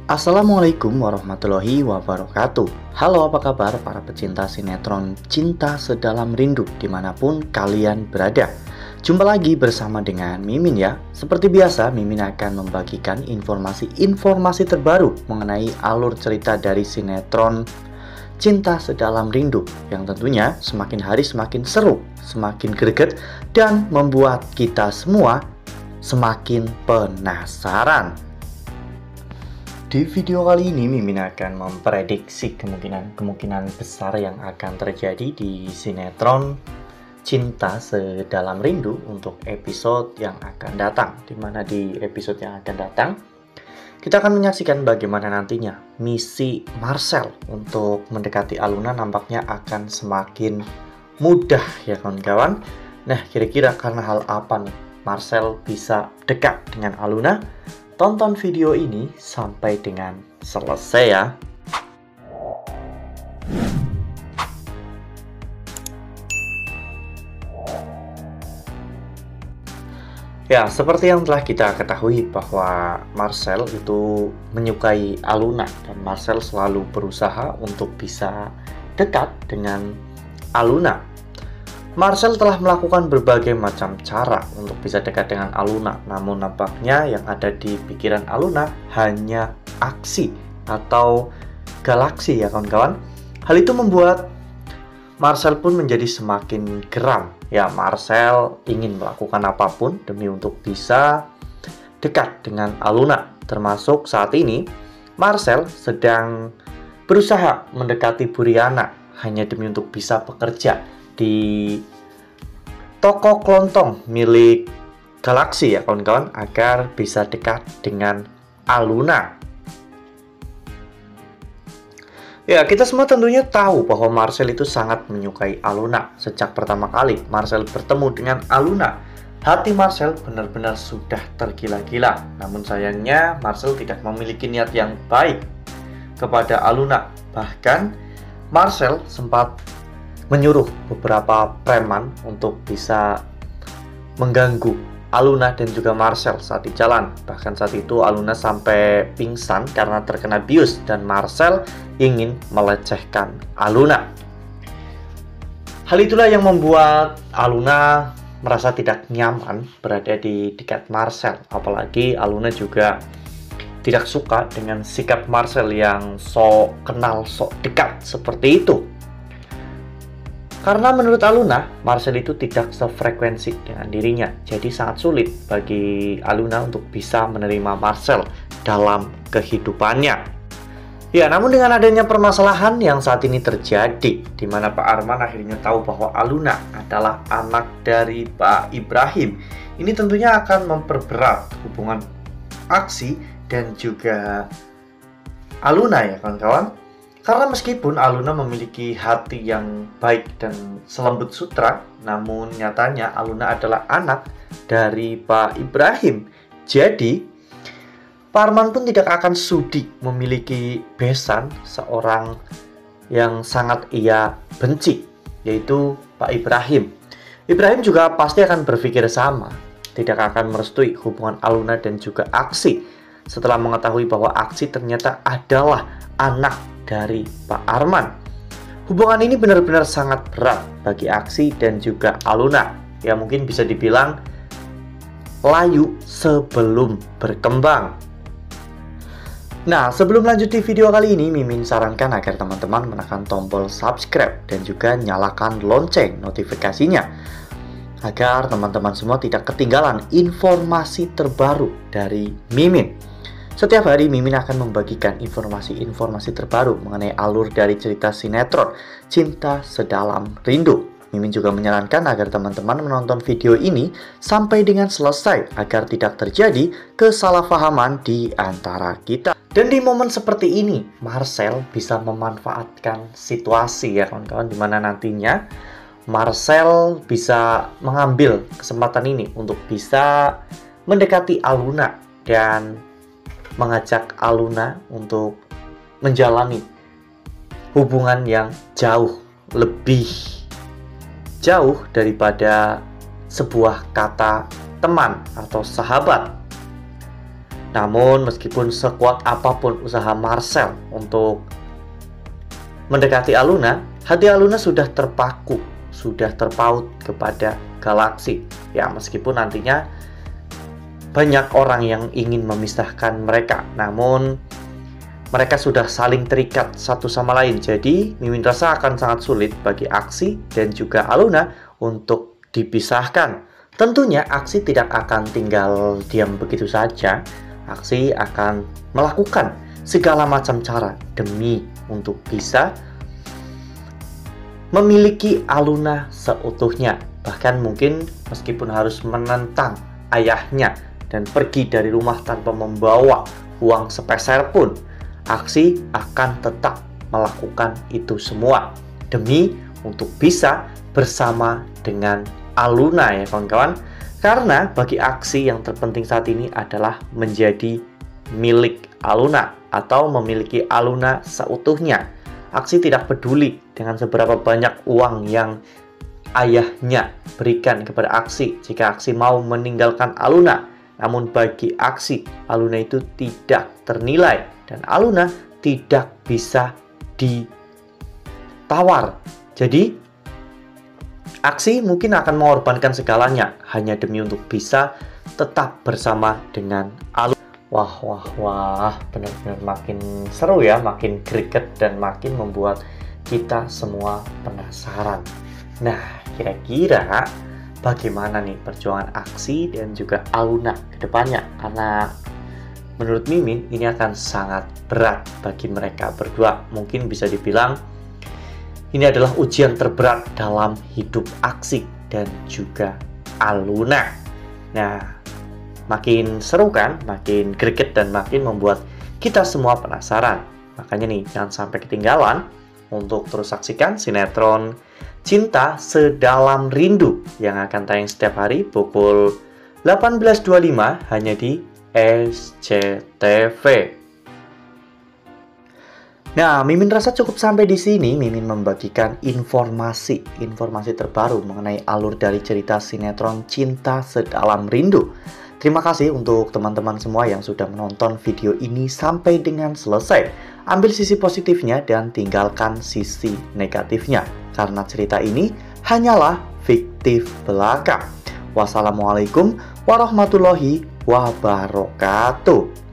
Assalamualaikum warahmatullahi wabarakatuh. Halo, apa kabar para pecinta sinetron Cinta Sedalam Rindu dimanapun kalian berada. Jumpa lagi bersama dengan Mimin ya. Seperti biasa, Mimin akan membagikan informasi terbaru mengenai alur cerita dari sinetron Cinta Sedalam Rindu, yang tentunya semakin hari semakin seru, semakin greget, dan membuat kita semua semakin penasaran. Di video kali ini Mimin akan memprediksi kemungkinan besar yang akan terjadi di sinetron Cinta Sedalam Rindu untuk episode yang akan datang. Dimana di episode yang akan datang kita akan menyaksikan bagaimana nantinya misi Marcel untuk mendekati Aluna nampaknya akan semakin mudah ya kawan-kawan. Nah, kira-kira karena hal apa nih Marcel bisa dekat dengan Aluna? Tonton video ini sampai dengan selesai ya. Ya, seperti yang telah kita ketahui bahwa Marcel itu menyukai Aluna dan Marcel selalu berusaha untuk bisa dekat dengan Aluna. Marcel telah melakukan berbagai macam cara untuk bisa dekat dengan Aluna, namun nampaknya yang ada di pikiran Aluna hanya aksi atau galaksi ya kawan-kawan. Hal itu membuat Marcel pun menjadi semakin geram. Ya, Marcel ingin melakukan apapun demi untuk bisa dekat dengan Aluna. Termasuk saat ini Marcel sedang berusaha mendekati Buriana hanya demi untuk bisa bekerja di toko kelontong milik Galaksi ya kawan-kawan, agar bisa dekat dengan Aluna. Ya, kita semua tentunya tahu bahwa Marcel itu sangat menyukai Aluna. Sejak pertama kali Marcel bertemu dengan Aluna, hati Marcel benar-benar sudah tergila-gila. Namun sayangnya Marcel tidak memiliki niat yang baik kepada Aluna. Bahkan Marcel sempat menyuruh beberapa preman untuk bisa mengganggu Aluna dan juga Marcel saat di jalan. Bahkan saat itu Aluna sampai pingsan karena terkena bius dan Marcel ingin melecehkan Aluna. Hal itulah yang membuat Aluna merasa tidak nyaman berada di dekat Marcel. Apalagi Aluna juga tidak suka dengan sikap Marcel yang sok kenal, sok dekat seperti itu. Karena menurut Aluna, Marcel itu tidak sefrekuensi dengan dirinya. Jadi sangat sulit bagi Aluna untuk bisa menerima Marcel dalam kehidupannya. Ya, namun dengan adanya permasalahan yang saat ini terjadi, di mana Pak Arman akhirnya tahu bahwa Aluna adalah anak dari Pak Ibrahim, ini tentunya akan memperberat hubungan Aksi dan juga Aluna ya kawan-kawan. Karena meskipun Aluna memiliki hati yang baik dan selembut sutra, namun nyatanya Aluna adalah anak dari Pak Ibrahim. Jadi, Pak Arman pun tidak akan sudi memiliki besan seorang yang sangat ia benci, yaitu Pak Ibrahim. Ibrahim juga pasti akan berpikir sama, tidak akan merestui hubungan Aluna dan juga Aksi setelah mengetahui bahwa Aksi ternyata adalah anak dari Pak Arman. Hubungan ini benar-benar sangat berat bagi Aksi dan juga Aluna. Ya, mungkin bisa dibilang layu sebelum berkembang. Nah, sebelum lanjut di video kali ini, Mimin sarankan agar teman-teman menekan tombol subscribe dan juga nyalakan lonceng notifikasinya, agar teman-teman semua tidak ketinggalan informasi terbaru dari Mimin. Setiap hari Mimin akan membagikan informasi-informasi terbaru mengenai alur dari cerita sinetron Cinta Sedalam Rindu. Mimin juga menyarankan agar teman-teman menonton video ini sampai dengan selesai agar tidak terjadi kesalahpahaman di antara kita. Dan di momen seperti ini, Marcel bisa memanfaatkan situasi ya kawan-kawan, dimana nantinya Marcel bisa mengambil kesempatan ini untuk bisa mendekati Aluna dan mengajak Aluna untuk menjalani hubungan yang lebih jauh daripada sebuah kata teman atau sahabat. Namun meskipun sekuat apapun usaha Marcel untuk mendekati Aluna, hati Aluna sudah terpaku, sudah terpaut kepada Galaxy. Ya, meskipun nantinya banyak orang yang ingin memisahkan mereka, namun mereka sudah saling terikat satu sama lain. Jadi, Mimin rasa akan sangat sulit bagi Aksi dan juga Aluna untuk dipisahkan. Tentunya Aksi tidak akan tinggal diam begitu saja. Aksi akan melakukan segala macam cara demi untuk bisa memiliki Aluna seutuhnya. Bahkan mungkin meskipun harus menentang ayahnya dan pergi dari rumah tanpa membawa uang sepeser pun, Aksi akan tetap melakukan itu semua demi untuk bisa bersama dengan Aluna, ya kawan-kawan. Karena bagi Aksi yang terpenting saat ini adalah menjadi milik Aluna atau memiliki Aluna seutuhnya. Aksi tidak peduli dengan seberapa banyak uang yang ayahnya berikan kepada Aksi jika Aksi mau meninggalkan Aluna. Namun bagi Aksi, Aluna itu tidak ternilai dan Aluna tidak bisa ditawar. Jadi Aksi mungkin akan mengorbankan segalanya hanya demi untuk bisa tetap bersama dengan Aluna. Wah, benar-benar makin seru ya, makin greget dan makin membuat kita semua penasaran. Nah, kira-kira bagaimana nih perjuangan Aksi dan juga Aluna ke depannya? Karena menurut Mimin ini akan sangat berat bagi mereka berdua. Mungkin bisa dibilang ini adalah ujian terberat dalam hidup Aksi dan juga Aluna. Nah, makin seru kan, makin greget dan makin membuat kita semua penasaran. Makanya nih, jangan sampai ketinggalan untuk terus saksikan sinetron Cinta Sedalam Rindu yang akan tayang setiap hari pukul 18.25 hanya di SCTV. Nah, Mimin rasa cukup sampai di sini. Mimin membagikan informasi terbaru mengenai alur dari cerita sinetron Cinta Sedalam Rindu. Terima kasih untuk teman-teman semua yang sudah menonton video ini sampai dengan selesai. Ambil sisi positifnya dan tinggalkan sisi negatifnya, karena cerita ini hanyalah fiktif belaka. Wassalamualaikum warahmatullahi wabarakatuh.